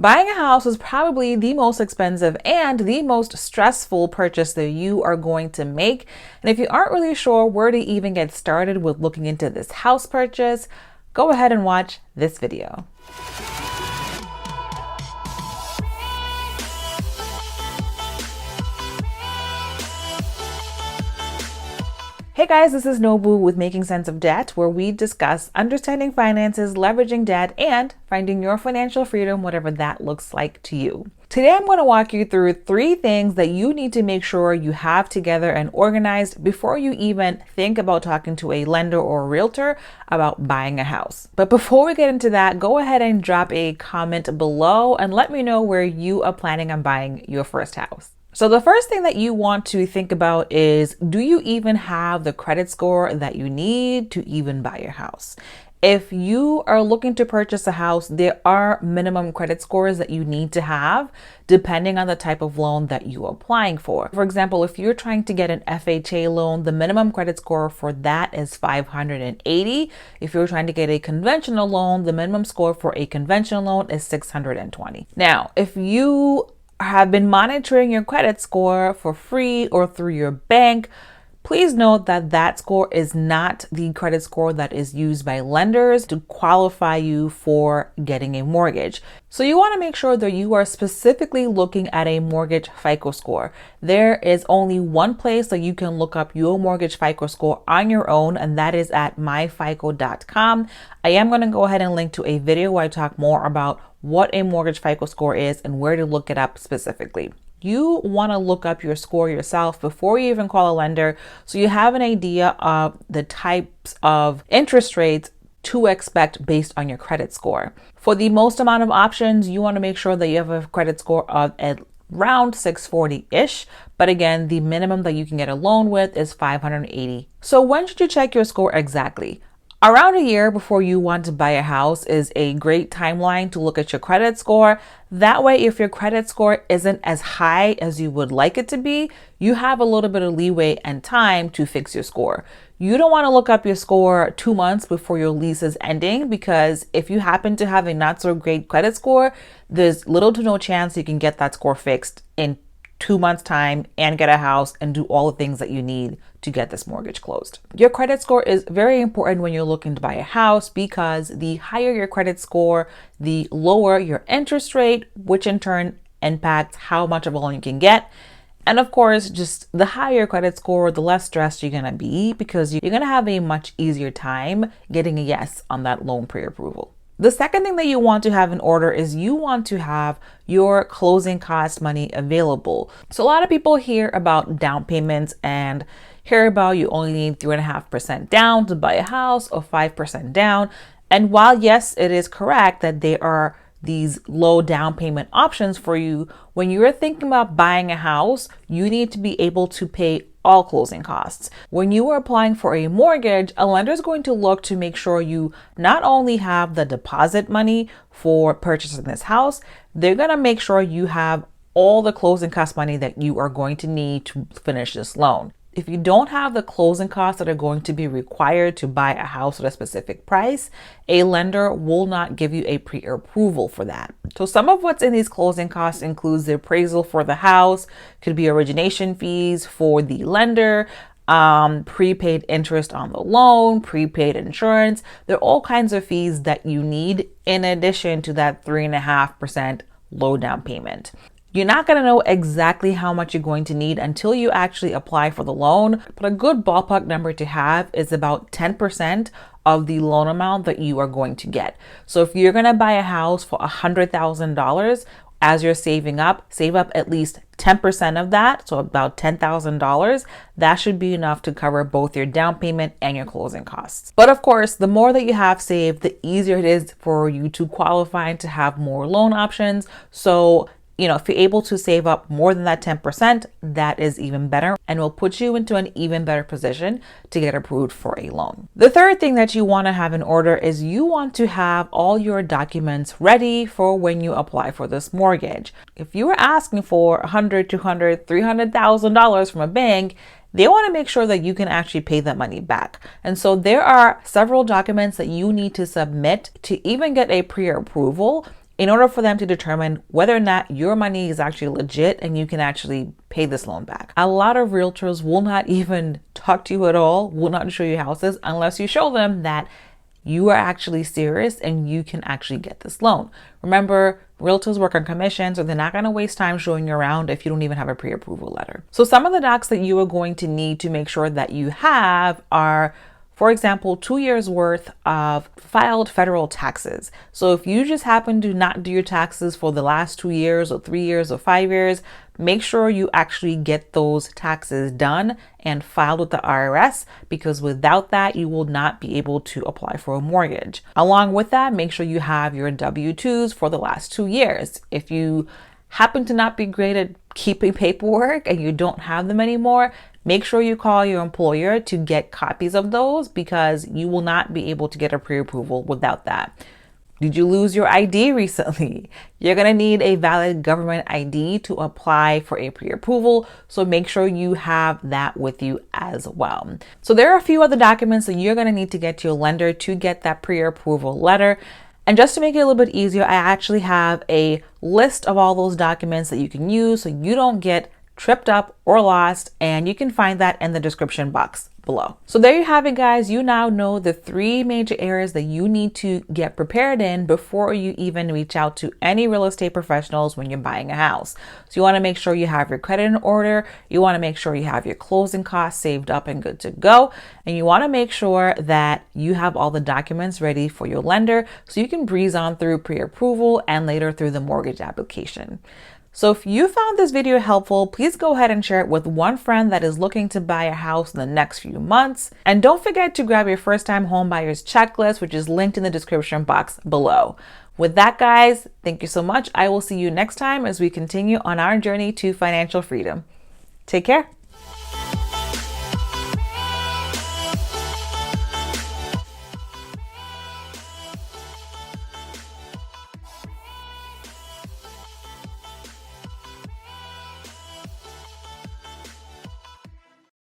Buying a house is probably the most expensive and the most stressful purchase that you are going to make. And if you aren't really sure where to even get started with looking into this house purchase, go ahead and watch this video. Hey guys, this is Nobu with Making Sense of Debt, where we discuss understanding finances, leveraging debt, and finding your financial freedom, whatever that looks like to you. Today, I'm going to walk you through 3 things that you need to make sure you have together and organized before you even think about talking to a lender or a realtor about buying a house. But before we get into that, go ahead and drop a comment below and let me know where you are planning on buying your first house. So the first thing that you want to think about is, do you even have the credit score that you need to even buy your house? If you are looking to purchase a house, there are minimum credit scores that you need to have depending on the type of loan that you are applying for. For example, if you're trying to get an FHA loan, the minimum credit score for that is 580. If you're trying to get a conventional loan, the minimum score for a conventional loan is 620. Now, if you have been monitoring your credit score for free or through your bank, please note that that score is not the credit score that is used by lenders to qualify you for getting a mortgage. So you want to make sure that you are specifically looking at a mortgage FICO score. There is only one place that you can look up your mortgage FICO score on your own, and that is at myfico.com. I am going to go ahead and link to a video where I talk more about what a mortgage FICO score is and where to look it up specifically. You want to look up your score yourself before you even call a lender, so you have an idea of the types of interest rates to expect based on your credit score. For the most amount of options, you want to make sure that you have a credit score of around 640-ish. But again, the minimum that you can get a loan with is 580. So when should you check your score exactly? Around a year before you want to buy a house is a great timeline to look at your credit score. That way, if your credit score isn't as high as you would like it to be, you have a little bit of leeway and time to fix your score. You don't want to look up your score 2 months before your lease is ending, because if you happen to have a not so great credit score, there's little to no chance you can get that score fixed in 2 months time and get a house and do all the things that you need to get this mortgage closed. Your credit score is very important when you're looking to buy a house, because the higher your credit score, the lower your interest rate, which in turn impacts how much of a loan you can get. And of course, just the higher your credit score, the less stressed you're going to be, because you're going to have a much easier time getting a yes on that loan pre-approval. The second thing that you want to have in order is you want to have your closing cost money available. So a lot of people hear about down payments and hear about you only need 3.5% down to buy a house or 5% down. And while yes, it is correct that there are these low down payment options for you, when you're thinking about buying a house, you need to be able to pay all closing costs. When you are applying for a mortgage, a lender is going to look to make sure you not only have the deposit money for purchasing this house, they're going to make sure you have all the closing cost money that you are going to need to finish this loan. If you don't have the closing costs that are going to be required to buy a house at a specific price, a lender will not give you a pre-approval for that. So some of what's in these closing costs includes the appraisal for the house, could be origination fees for the lender, prepaid interest on the loan, prepaid insurance. There are all kinds of fees that you need in addition to that 3.5% low down payment. You're not going to know exactly how much you're going to need until you actually apply for the loan, but a good ballpark number to have is about 10% of the loan amount that you are going to get. So if you're going to buy a house for $100,000, as you're saving up, save up at least 10% of that, so about $10,000. That should be enough to cover both your down payment and your closing costs. But of course, the more that you have saved, the easier it is for you to qualify and to have more loan options. So if you're able to save up more than that 10%, that is even better and will put you into an even better position to get approved for a loan. The third thing that you want to have in order is you want to have all your documents ready for when you apply for this mortgage. If you were asking for $100,000, $200,000, $300,000 from a bank, they want to make sure that you can actually pay that money back. And so there are several documents that you need to submit to even get a pre-approval in order for them to determine whether or not your money is actually legit and you can actually pay this loan back. A lot of realtors will not even talk to you at all, will not show you houses unless you show them that you are actually serious and you can actually get this loan. Remember, realtors work on commission, so they're not going to waste time showing you around if you don't even have a pre-approval letter. So some of the docs that you are going to need to make sure that you have are, for example, 2 years worth of filed federal taxes. So if you just happen to not do your taxes for the last 2 years or 3 years or 5 years, make sure you actually get those taxes done and filed with the IRS, because without that, you will not be able to apply for a mortgage. Along with that, make sure you have your W-2s for the last 2 years. If you happen to not be great at keeping paperwork and you don't have them anymore, make sure you call your employer to get copies of those, because you will not be able to get a pre-approval without that. Did you lose your ID recently? You're going to need a valid government ID to apply for a pre-approval, so make sure you have that with you as well. So there are a few other documents that you're going to need to get to your lender to get that pre-approval letter. And just to make it a little bit easier, I actually have a list of all those documents that you can use so you don't get tripped up or lost, and you can find that in the description box below. So there you have it, guys. You now know the 3 major areas that you need to get prepared in before you even reach out to any real estate professionals when you're buying a house. So you want to make sure you have your credit in order, you want to make sure you have your closing costs saved up and good to go, and you want to make sure that you have all the documents ready for your lender so you can breeze on through pre-approval and later through the mortgage application. So if you found this video helpful, please go ahead and share it with one friend that is looking to buy a house in the next few months. And don't forget to grab your first-time home buyers checklist, which is linked in the description box below. With that, guys, thank you so much. I will see you next time as we continue on our journey to financial freedom. Take care.